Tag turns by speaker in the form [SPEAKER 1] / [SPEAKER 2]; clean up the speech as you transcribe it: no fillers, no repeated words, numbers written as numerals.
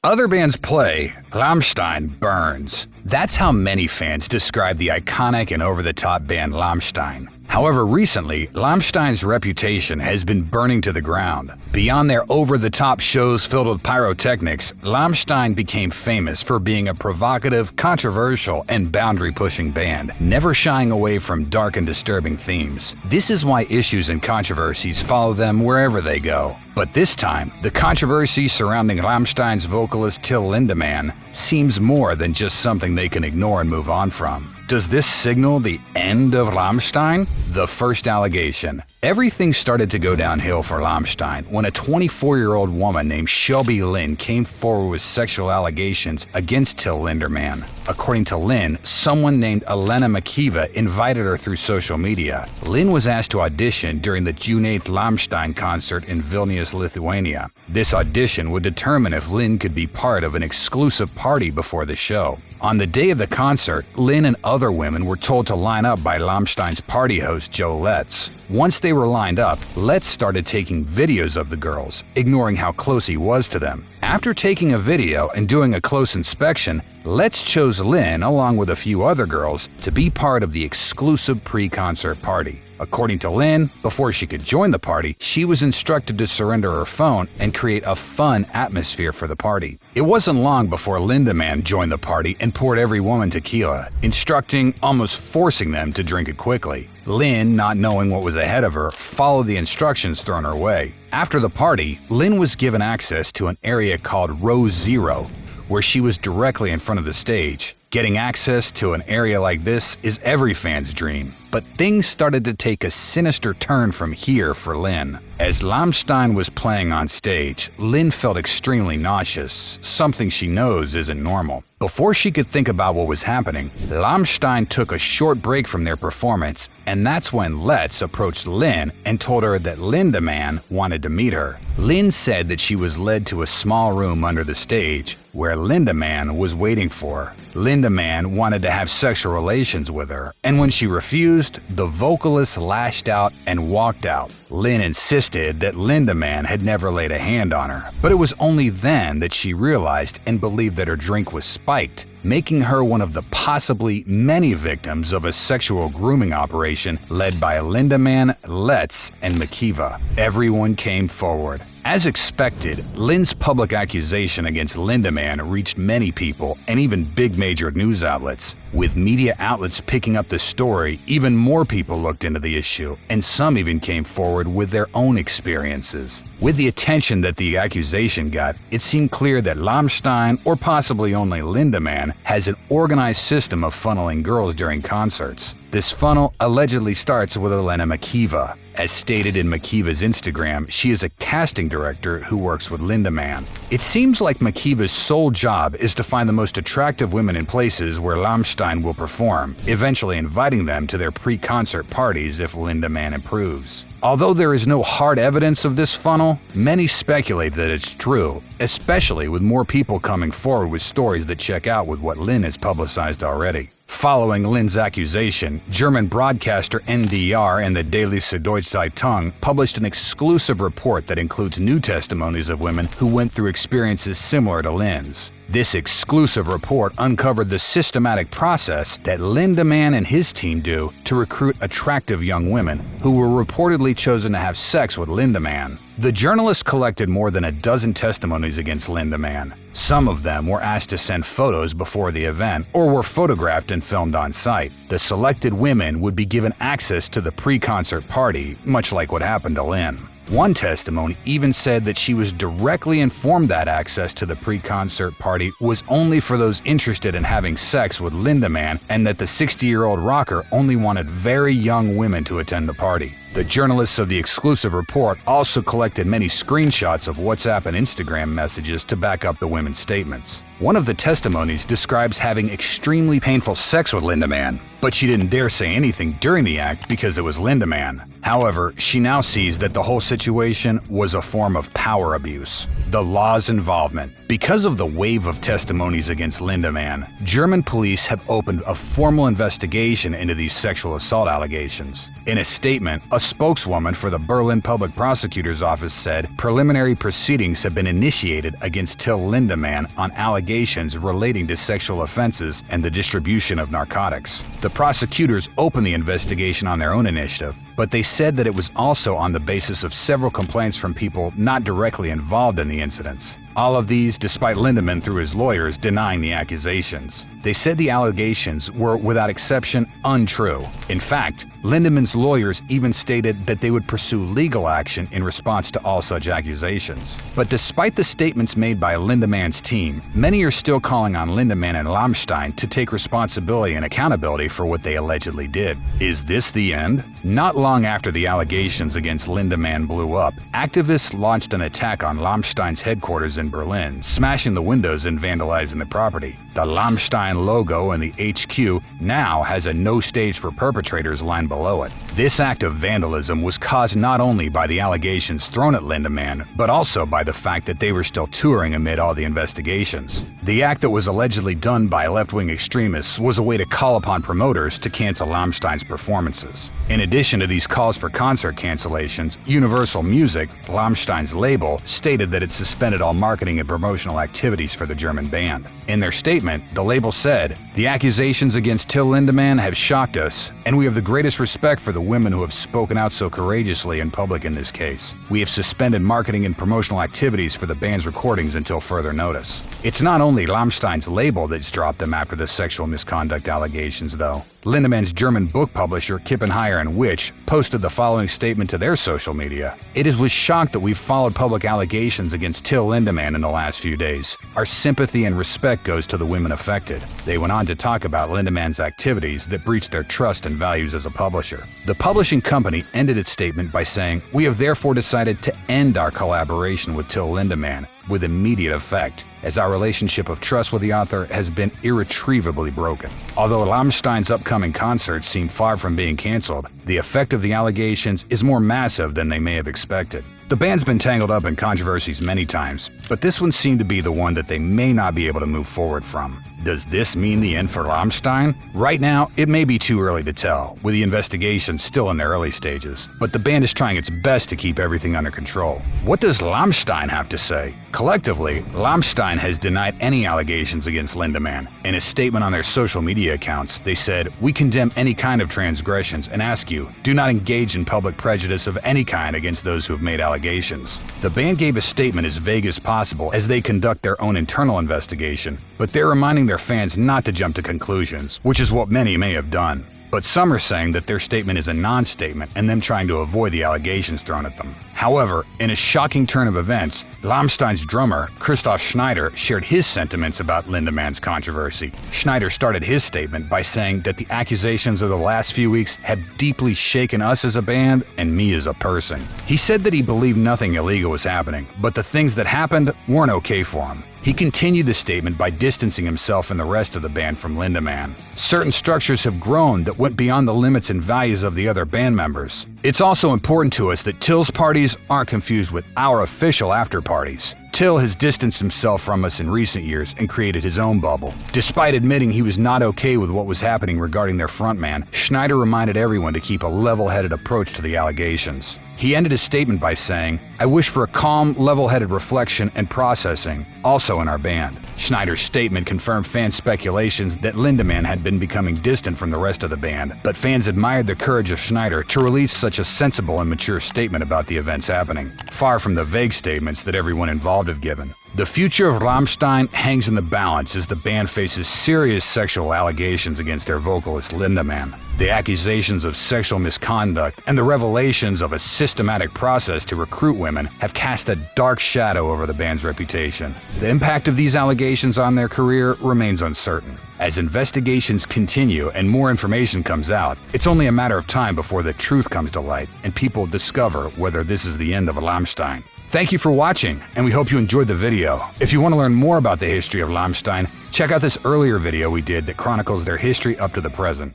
[SPEAKER 1] other bands play, Rammstein burns. That's how many fans describe the iconic and over-the-top band Rammstein. However, recently, Rammstein's reputation has been burning to the ground. Beyond their over-the-top shows filled with pyrotechnics, Rammstein became famous for being a provocative, controversial, and boundary-pushing band, never shying away from dark and disturbing themes. This is why issues and controversies follow them wherever they go. But this time, the controversy surrounding Rammstein's vocalist Till Lindemann seems more than just something they can ignore and move on from. Does this signal the end of Rammstein? The first allegation. Everything started to go downhill for Rammstein when a 24-year-old woman named Shelby Lynn came forward with sexual allegations against Till Lindemann. According to Lynn, someone named Elena Makiva invited her through social media. Lynn was asked to audition during the June 8th Rammstein concert in Vilnius, Lithuania. This audition would determine if Lynn could be part of an exclusive party before the show. On the day of the concert, Lynn and other women were told to line up by Rammstein's party host Joe Letz. Once they were lined up, Letz started taking videos of the girls, ignoring how close he was to them. After taking a video and doing a close inspection, Letz chose Lynn, along with a few other girls, to be part of the exclusive pre-concert party. According to Lynn, before she could join the party, she was instructed to surrender her phone and create a fun atmosphere for the party. It wasn't long before Lindemann joined the party and poured every woman tequila, instructing, almost forcing them to drink it quickly. Lynn, not knowing what was ahead of her, followed the instructions thrown her way. After the party, Lynn was given access to an area called Row Zero, where she was directly in front of the stage. Getting access to an area like this is every fan's dream. But things started to take a sinister turn from here for Lynn. As Rammstein was playing on stage, Lynn felt extremely nauseous, something she knows isn't normal. Before she could think about what was happening, Rammstein took a short break from their performance, and that's when Letz approached Lynn and told her that Lindemann wanted to meet her. Lynn said that she was led to a small room under the stage, where Lindemann was waiting for her. Lindemann wanted to have sexual relations with her, and when she refused, the vocalist lashed out and walked out. Lynn insisted that Lindemann had never laid a hand on her, but it was only then that she realized and believed that her drink was spiked, making her one of the possibly many victims of a sexual grooming operation led by Lindemann, Letz, and Makiva. Everyone came forward. As expected, Lynn's public accusation against Lindemann reached many people and even big major news outlets. With media outlets picking up the story, even more people looked into the issue, and some even came forward with their own experiences. With the attention that the accusation got, it seemed clear that Rammstein, or possibly only Lindemann, has an organized system of funneling girls during concerts. This funnel allegedly starts with Elena Makiva. As stated in Makiva's Instagram, she is a casting director who works with Lindemann. It seems like Makiva's sole job is to find the most attractive women in places where Rammstein will perform, eventually inviting them to their pre-concert parties if Lindemann approves. Although there is no hard evidence of this funnel, many speculate that it's true, especially with more people coming forward with stories that check out with what Lynn has publicized already. Following Lynn's accusation, German broadcaster NDR and the Daily Süddeutsche Zeitung published an exclusive report that includes new testimonies of women who went through experiences similar to Lynn's. This exclusive report uncovered the systematic process that Lindemann and his team do to recruit attractive young women who were reportedly chosen to have sex with Lindemann. The journalists collected more than a dozen testimonies against Lindemann. Some of them were asked to send photos before the event or were photographed and filmed on site. The selected women would be given access to the pre-concert party, much like what happened to Lynn. One testimony even said that she was directly informed that access to the pre-concert party was only for those interested in having sex with Lindemann, and that the 60-year-old rocker only wanted very young women to attend the party. The journalists of the exclusive report also collected many screenshots of WhatsApp and Instagram messages to back up the women's statements. One of the testimonies describes having extremely painful sex with Lindemann, but she didn't dare say anything during the act because it was Lindemann. However, she now sees that the whole situation was a form of power abuse. The law's involvement. Because of the wave of testimonies against Lindemann, German police have opened a formal investigation into these sexual assault allegations. In a statement, A spokeswoman for the Berlin Public Prosecutor's Office said preliminary proceedings have been initiated against Till Lindemann on allegations relating to sexual offenses and the distribution of narcotics. The prosecutors opened the investigation on their own initiative, but they said that it was also on the basis of several complaints from people not directly involved in the incidents. All of these, despite Lindemann through his lawyers denying the accusations. They said the allegations were, without exception, untrue. In fact, Lindemann's lawyers even stated that they would pursue legal action in response to all such accusations. But despite the statements made by Lindemann's team, many are still calling on Lindemann and Rammstein to take responsibility and accountability for what they allegedly did. Is this the end? Not long after the allegations against Lindemann blew up, activists launched an attack on Rammstein's headquarters in Berlin, smashing the windows and vandalizing the property. The Rammstein logo in the HQ now has a "No Stage for Perpetrators" line below it. This act of vandalism was caused not only by the allegations thrown at Lindemann, but also by the fact that they were still touring amid all the investigations. The act that was allegedly done by left-wing extremists was a way to call upon promoters to cancel Rammstein's performances. In addition to these calls for concert cancellations, Universal Music, Rammstein's label, stated that it suspended all marketing and promotional activities for the German band. In their statement, the label said, "The accusations against Till Lindemann have shocked us, and we have the greatest respect for the women who have spoken out so courageously in public in this case. We have suspended marketing and promotional activities for the band's recordings until further notice." It's not only Rammstein's label that's dropped them after the sexual misconduct allegations, though. Lindemann's German book publisher, Kippenheier & Witch, posted the following statement to their social media. "It is with shock that we've followed public allegations against Till Lindemann in the last few days. Our sympathy and respect goes to the women affected." They went on to talk about Lindemann's activities that breached their trust and values as a publisher. The publishing company ended its statement by saying, "We have therefore decided to end our collaboration with Till Lindemann with immediate effect, as our relationship of trust with the author has been irretrievably broken." Although Rammstein's upcoming concerts seem far from being canceled, the effect of the allegations is more massive than they may have expected. The band's been tangled up in controversies many times, but this one seemed to be the one that they may not be able to move forward from. Does this mean the end for Rammstein? Right now, it may be too early to tell, with the investigation still in their early stages, but the band is trying its best to keep everything under control. What does Rammstein have to say? Collectively, Rammstein has denied any allegations against Lindemann. In a statement on their social media accounts, they said, "We condemn any kind of transgressions and ask you, do not engage in public prejudice of any kind against those who have made allegations." The band gave a statement as vague as possible as they conduct their own internal investigation, but they're reminding their fans not to jump to conclusions, which is what many may have done. But some are saying that their statement is a non-statement and them trying to avoid the allegations thrown at them. However, in a shocking turn of events, Rammstein's drummer, Christoph Schneider, shared his sentiments about Lindemann's controversy. Schneider started his statement by saying that the accusations of the last few weeks have deeply shaken us as a band and me as a person. He said that he believed nothing illegal was happening, but the things that happened weren't okay for him. He continued the statement by distancing himself and the rest of the band from Lindemann. Certain structures have grown that went beyond the limits and values of the other band members. It's also important to us that Till's parties aren't confused with our official after parties. Till has distanced himself from us in recent years and created his own bubble. Despite admitting he was not okay with what was happening regarding their frontman, Schneider reminded everyone to keep a level-headed approach to the allegations. He ended his statement by saying, "I wish for a calm, level-headed reflection and processing, also in our band." Schneider's statement confirmed fan speculations that Lindemann had been becoming distant from the rest of the band, but fans admired the courage of Schneider to release such a sensible and mature statement about the events happening, far from the vague statements that everyone involved have given. The future of Rammstein hangs in the balance as the band faces serious sexual allegations against their vocalist Lindemann. The accusations of sexual misconduct and the revelations of a systematic process to recruit women have cast a dark shadow over the band's reputation. The impact of these allegations on their career remains uncertain. As investigations continue and more information comes out, it's only a matter of time before the truth comes to light and people discover whether this is the end of Rammstein. Thank you for watching, and we hope you enjoyed the video. If you want to learn more about the history of Rammstein, check out this earlier video we did that chronicles their history up to the present.